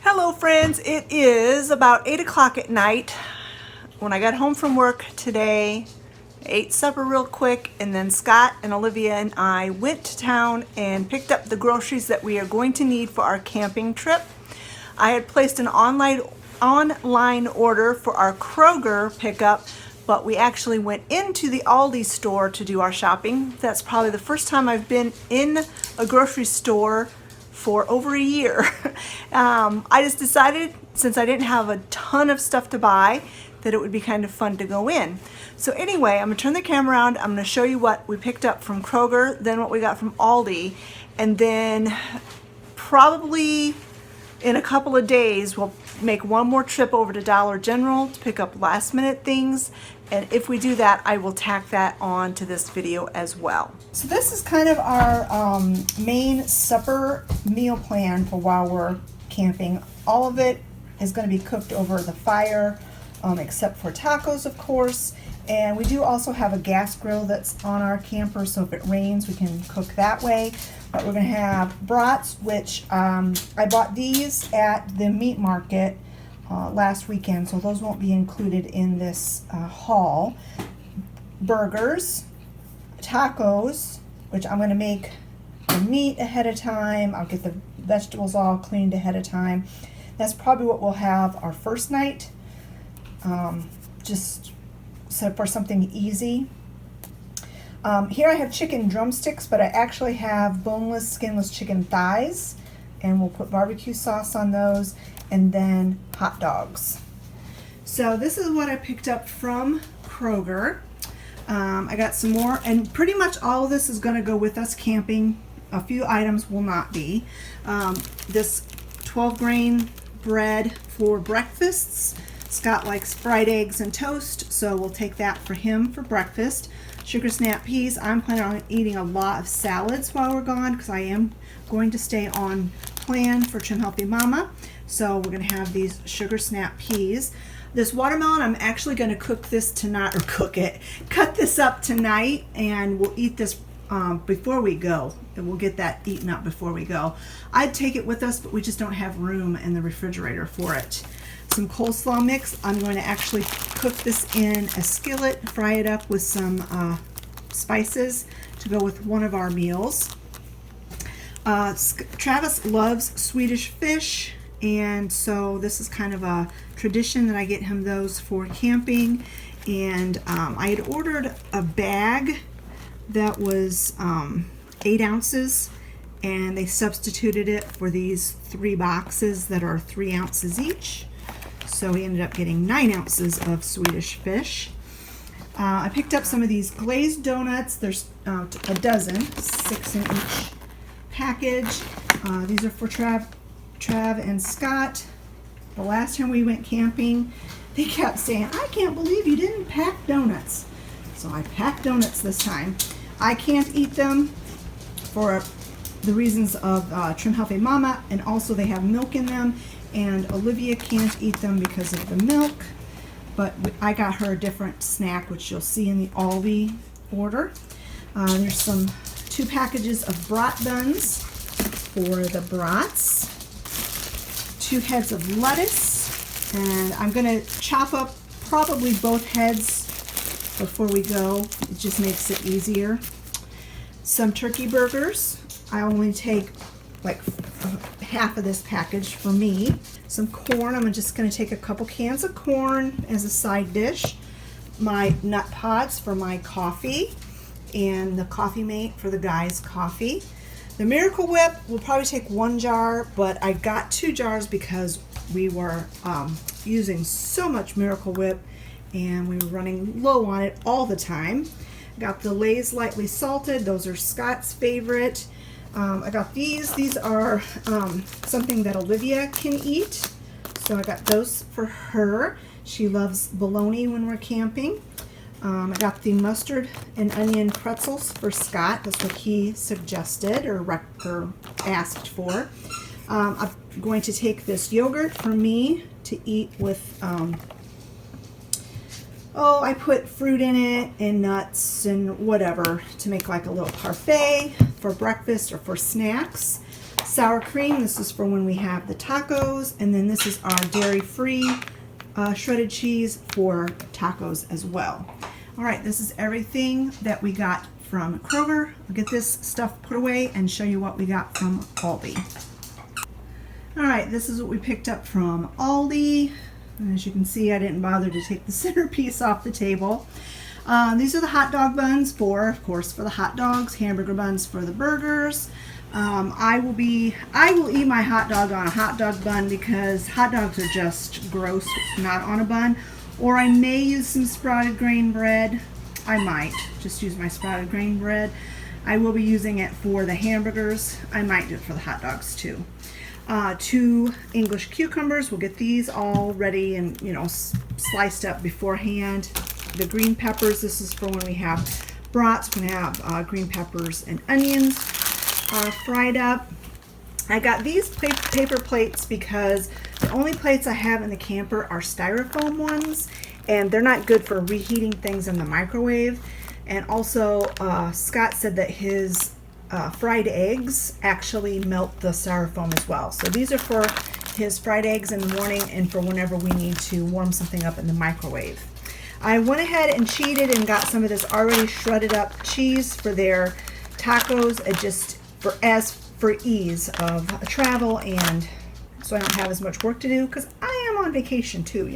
Hello friends, it is about 8 o'clock at night. When I got home from work today, I ate supper real quick, and then Scott and Olivia and I went to town and picked up the groceries that we are going to need for our camping trip. I had placed an online order for our Kroger pickup, but we actually went into the Aldi store to do our shopping. That's probably the first time I've been in a grocery store for over a year. I just decided, since I didn't have a ton of stuff to buy, that it would be kind of fun to go in. So anyway, I'm gonna turn the camera around. I'm gonna show you what we picked up from Kroger, then what we got from Aldi, and then probably in a couple of days we'll make one more trip over to Dollar General to pick up last minute things, and if we do that, I will tack that on to this video as well. So this is kind of our main supper meal plan for while we're camping. All of it is going to be cooked over the fire, except for tacos, of course. And we do also have a gas grill that's on our camper, so if it rains, we can cook that way. But we're going to have brats, which I bought these at the meat market last weekend, so those won't be included in this haul. Burgers, tacos, which I'm going to make the meat ahead of time. I'll get the vegetables all cleaned ahead of time. That's probably what we'll have our first night, just so for something easy. Here I have chicken drumsticks, but I actually have boneless, skinless chicken thighs, and we'll put barbecue sauce on those, and then hot dogs. So this is what I picked up from Kroger. I got some more, and pretty much all of this is going to go with us camping. A few items will not be. This 12 grain bread for breakfasts. Scott likes fried eggs and toast, so we'll take that for him for breakfast. Sugar snap peas. I'm planning on eating a lot of salads while we're gone because I am going to stay on plan for Trim Healthy Mama. So we're going to have these sugar snap peas. This watermelon, I'm actually going to cook this tonight, or cut this up tonight, and we'll eat this before we go. And we'll get that eaten up before we go. I'd take it with us, but we just don't have room in the refrigerator for it. Some coleslaw mix. I'm going to actually cook this in a skillet, fry it up with some spices to go with one of our meals. Travis loves Swedish fish, and so this is kind of a tradition that I get him those for camping. And I had ordered a bag that was 8 ounces, and they substituted it for these 3 boxes that are 3 ounces each. So we ended up getting 9 ounces of Swedish fish. I picked up some of these glazed donuts. There's a dozen, 6 in each package. These are for Trav and Scott. The last time we went camping, they kept saying, "I can't believe you didn't pack donuts." So I packed donuts this time. I can't eat them for the reasons of Trim Healthy Mama, and also they have milk in them, and Olivia can't eat them because of the milk. But I got her a different snack, which you'll see in the Aldi order. There's 2 packages of brat buns for the brats, 2 heads of lettuce, and I'm going to chop up probably both heads before we go. It just makes it easier. Some turkey burgers. I only take like half of this package for me. Some corn. I'm just going to take a couple cans of corn as a side dish. My nut pods for my coffee, and the coffee mate for the guys' coffee. The Miracle Whip will probably take 1 jar, but I got 2 jars because we were using so much Miracle Whip and we were running low on it all the time. Got the Lay's Lightly Salted. Those are Scott's favorite. I got these. These are something that Olivia can eat. So I got those for her. She loves bologna when we're camping. I got the mustard and onion pretzels for Scott. That's what he suggested or asked for. I'm going to take this yogurt for me to eat with, I put fruit in it and nuts and whatever to make like a little parfait for breakfast or for snacks. Sour cream, this is for when we have the tacos. And then this is our dairy-free shredded cheese for tacos as well. All right, this is everything that we got from Kroger. I'll get this stuff put away and show you what we got from Aldi. All right, this is what we picked up from Aldi. As you can see, I didn't bother to take the centerpiece off the table. These are the hot dog buns of course, for the hot dogs, hamburger buns for the burgers. I will eat my hot dog on a hot dog bun because hot dogs are just gross not on a bun. Or I may use some sprouted grain bread. I might just use my sprouted grain bread. I will be using it for the hamburgers. I might do it for the hot dogs too. 2 English cucumbers. We'll get these all ready and, sliced up beforehand. The green peppers. This is for when we have brats. We're going to have green peppers and onions fried up. I got these paper plates because the only plates I have in the camper are styrofoam ones, and they're not good for reheating things in the microwave. And also, Scott said that his fried eggs actually melt the styrofoam as well. So these are for his fried eggs in the morning and for whenever we need to warm something up in the microwave. I went ahead and cheated and got some of this already shredded up cheese for their tacos, for ease of travel, and so I don't have as much work to do because I am on vacation too,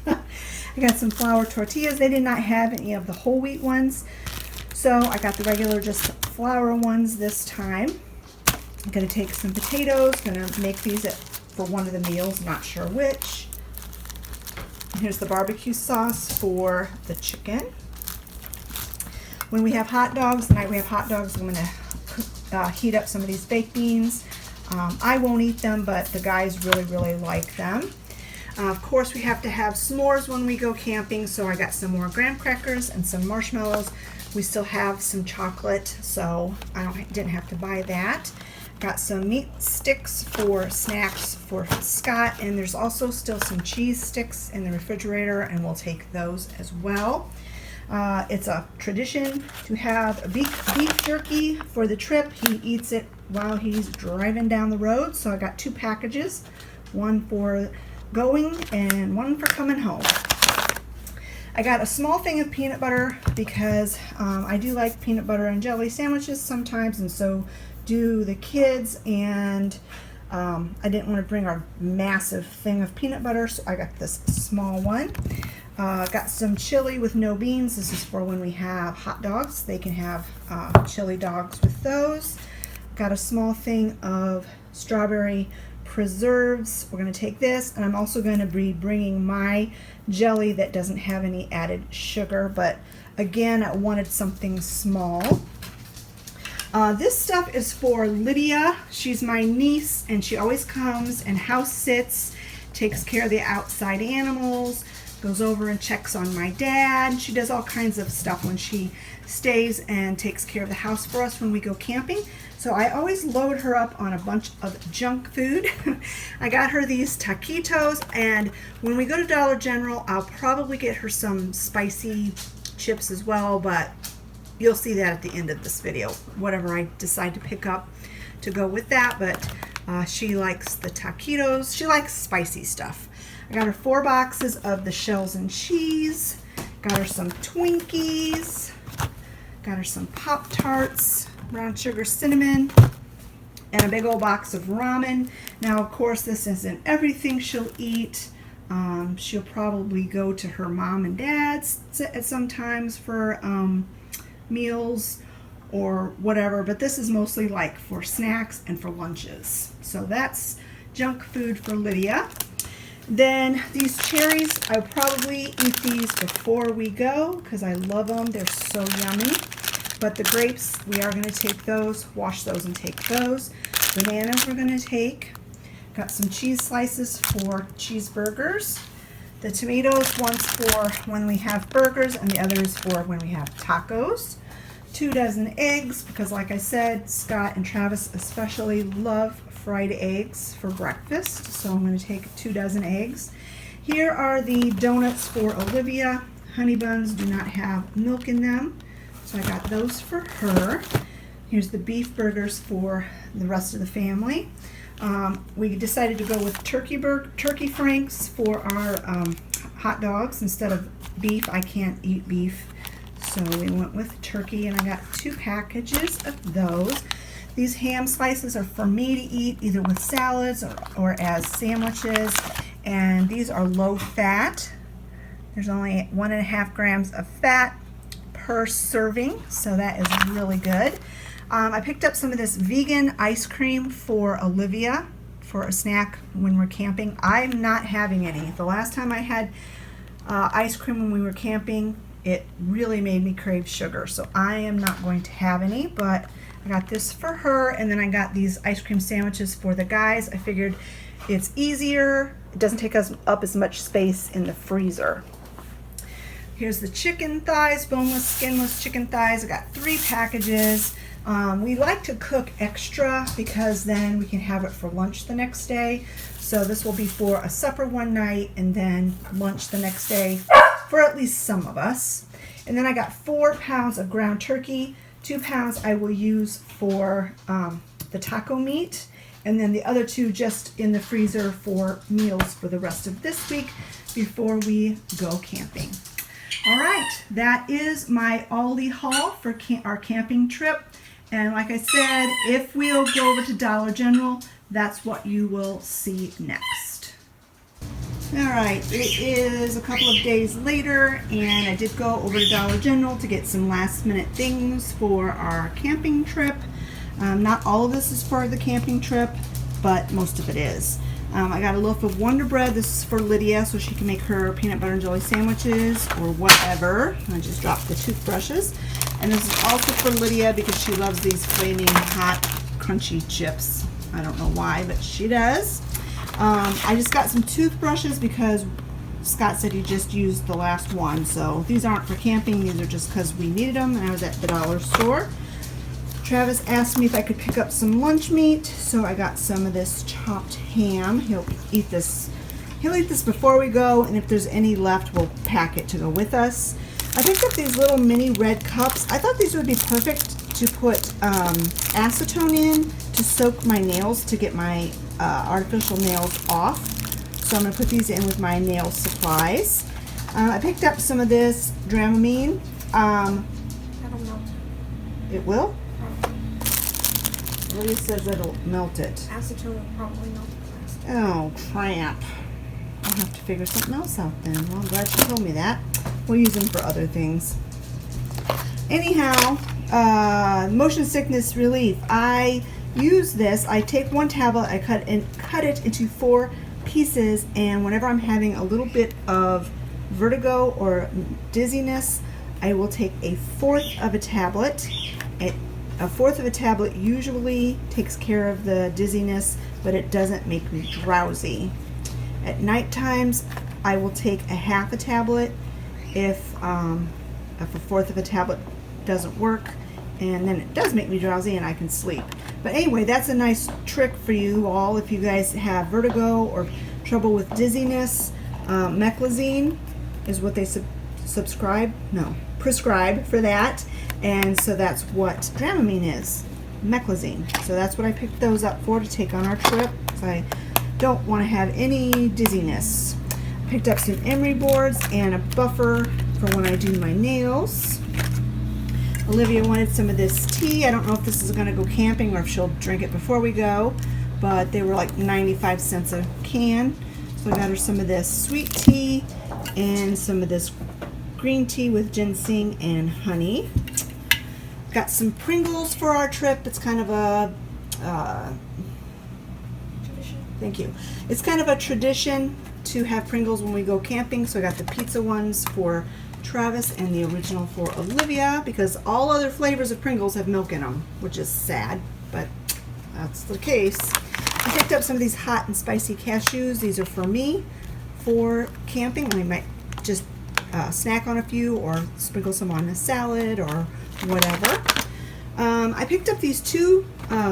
I got some flour tortillas. They did not have any of the whole wheat ones, so I got the regular just flour ones this time. I'm going to take some potatoes, going to make these for one of the meals, not sure which. Here's the barbecue sauce for the chicken. When we have hot dogs, the night we have hot dogs, I'm going to heat up some of these baked beans. I won't eat them, but the guys really, really like them. Of course, we have to have s'mores when we go camping, so I got some more graham crackers and some marshmallows. We still have some chocolate, so I didn't have to buy that. Got some meat sticks for snacks for Scott, and there's also still some cheese sticks in the refrigerator, and we'll take those as well. It's a tradition to have beef jerky for the trip. He eats it while he's driving down the road. So I got 2 packages, one for going and one for coming home. I got a small thing of peanut butter because I do like peanut butter and jelly sandwiches sometimes, and so do the kids, and I didn't want to bring our massive thing of peanut butter, so I got this small one. Got some chili with no beans. This is for when we have hot dogs. They can have chili dogs with those. Got a small thing of strawberry preserves. We're going to take this, and I'm also going to be bringing my jelly that doesn't have any added sugar, but again, I wanted something small. This stuff is for Lydia. She's my niece, and she always comes and house sits, takes care of the outside animals, goes over and checks on my dad. She does all kinds of stuff when she stays and takes care of the house for us when we go camping. So I always load her up on a bunch of junk food. I got her these taquitos, and when we go to Dollar General, I'll probably get her some spicy chips as well, but you'll see that at the end of this video, whatever I decide to pick up to go with that. But she likes the taquitos. She likes spicy stuff. I got her 4 boxes of the shells and cheese. Got her some Twinkies. Got her some Pop-Tarts, brown sugar cinnamon, and a big old box of ramen. Now, of course, this isn't everything she'll eat. She'll probably go to her mom and dad's at sometimes for meals or whatever, but this is mostly like for snacks and for lunches. So that's junk food for Lydia. Then these cherries, I'll probably eat these before we go because I love them. They're so yummy. But the grapes, we are going to take those, wash those and take those. Bananas we're going to take. Got some cheese slices for cheeseburgers. The tomatoes, one's for when we have burgers and the other is for when we have tacos. 2 dozen eggs, because like I said, Scott and Travis especially love fried eggs for breakfast. So I'm going to take 2 dozen eggs. Here are the donuts for Olivia. Honey buns do not have milk in them, so I got those for her. Here's the beef burgers for the rest of the family. We decided to go with turkey franks for our hot dogs instead of beef. I can't eat beef, so we went with turkey, and I got 2 packages of those. These ham slices are for me to eat either with salads or as sandwiches, and these are low fat. There's only 1.5 grams of fat per serving, so that is really good. I picked up some of this vegan ice cream for Olivia for a snack when we're camping. I'm not having any. The last time I had ice cream when we were camping, it really made me crave sugar, so I am not going to have any, but I got this for her, and then I got these ice cream sandwiches for the guys. I figured it's easier. It doesn't take us up as much space in the freezer. Here's the chicken thighs, boneless, skinless chicken thighs. I got 3 packages. We like to cook extra because then we can have it for lunch the next day. So this will be for a supper one night and then lunch the next day for at least some of us. And then I got 4 pounds of ground turkey. 2 pounds I will use for the taco meat, and then the other 2 just in the freezer for meals for the rest of this week before we go camping. All right, that is my Aldi haul for our camping trip. And like I said, if we'll go over to Dollar General, that's what you will see next. All right, it is a couple of days later, and I did go over to Dollar General to get some last minute things for our camping trip. Not all of this is for the camping trip, but most of it is. I got a loaf of Wonder Bread. This is for Lydia so she can make her peanut butter and jelly sandwiches or whatever. I just dropped the toothbrushes. And this is also for Lydia because she loves these flaming hot crunchy chips. I don't know why, but she does. I just got some toothbrushes because Scott said he just used the last one. So these aren't for camping. These are just because we needed them and I was at the dollar store. Travis asked me if I could pick up some lunch meat, so I got some of this chopped ham. He'll eat this before we go, and if there's any left, we'll pack it to go with us. I picked up these little mini red cups. I thought these would be perfect to put acetone in to soak my nails to get my artificial nails off. So I'm going to put these in with my nail supplies. I picked up some of this Dramamine. That'll melt. It will? Lydia says it'll melt it. Acetone will probably melt the plastic. Oh, crap. I'll have to figure something else out then. Well, I'm glad you told me that. We'll use them for other things. Anyhow, motion sickness relief. I use this. I take 1 tablet, I cut it into 4 pieces, and whenever I'm having a little bit of vertigo or dizziness, I will take 1/4 of a tablet. A 1/4 of a tablet usually takes care of the dizziness, but it doesn't make me drowsy. At night times, I will take 1/2 a tablet if a 1/4 of a tablet doesn't work, and then it does make me drowsy and I can sleep. But anyway, that's a nice trick for you all if you guys have vertigo or trouble with dizziness. Meclizine is what they prescribe for that, and so that's what Dramamine is, Meclizine. So that's what I picked those up for to take on our trip, because I don't want to have any dizziness. I picked up some emery boards and a buffer for when I do my nails. Olivia wanted some of this tea. I don't know if this is going to go camping or if she'll drink it before we go, but they were like 95 cents a can. So I got her some of this sweet tea and some of this green tea with ginseng and honey. Got some Pringles for our trip. It's kind of a tradition. Thank you. It's kind of a tradition to have Pringles when we go camping. So I got the pizza ones for Travis and the original for Olivia, because all other flavors of Pringles have milk in them, which is sad, but that's the case. I picked up some of these hot and spicy cashews. These are for me for camping. I might just snack on a few or sprinkle some on a salad or whatever. I picked up these two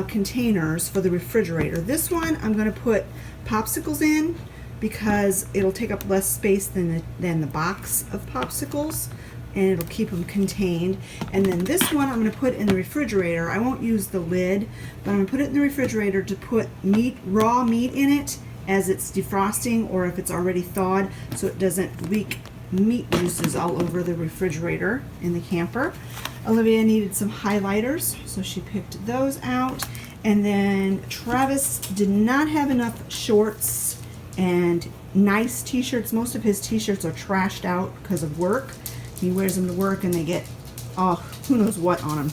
containers for the refrigerator. This one I'm going to put popsicles in because it'll take up less space than the box of popsicles, and it'll keep them contained. And then this one I'm going to put in the refrigerator. I won't use the lid, but I'm going to put it in the refrigerator to put raw meat in it as it's defrosting, or if it's already thawed, so it doesn't leak meat juices all over the refrigerator in the camper. Olivia needed some highlighters, so she picked those out. And then Travis did not have enough shorts and nice t-shirts. Most of his t-shirts are trashed out because of work. He wears them to work and they get, who knows what on them.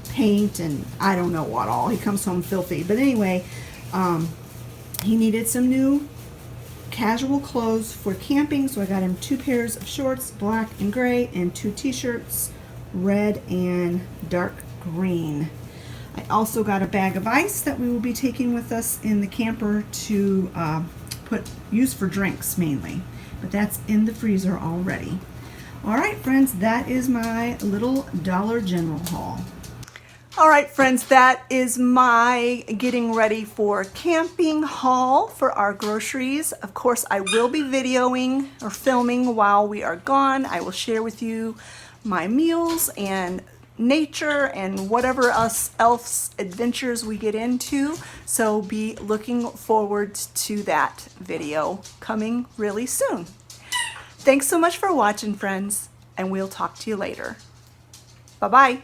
Paint and I don't know what all. He comes home filthy. But anyway, he needed some new casual clothes for camping, so I got him 2 pairs of shorts, black and gray, and 2 t-shirts, red and dark green. I also got a bag of ice that we will be taking with us in the camper to use for drinks mainly, but that's in the freezer already. All right, friends, that is my little Dollar General haul. All right, friends, that is my getting ready for camping haul for our groceries. Of course, I will be videoing or filming while we are gone. I will share with you my meals and nature and whatever else adventures we get into. So be looking forward to that video coming really soon. Thanks so much for watching, friends, and we'll talk to you later. Bye-bye.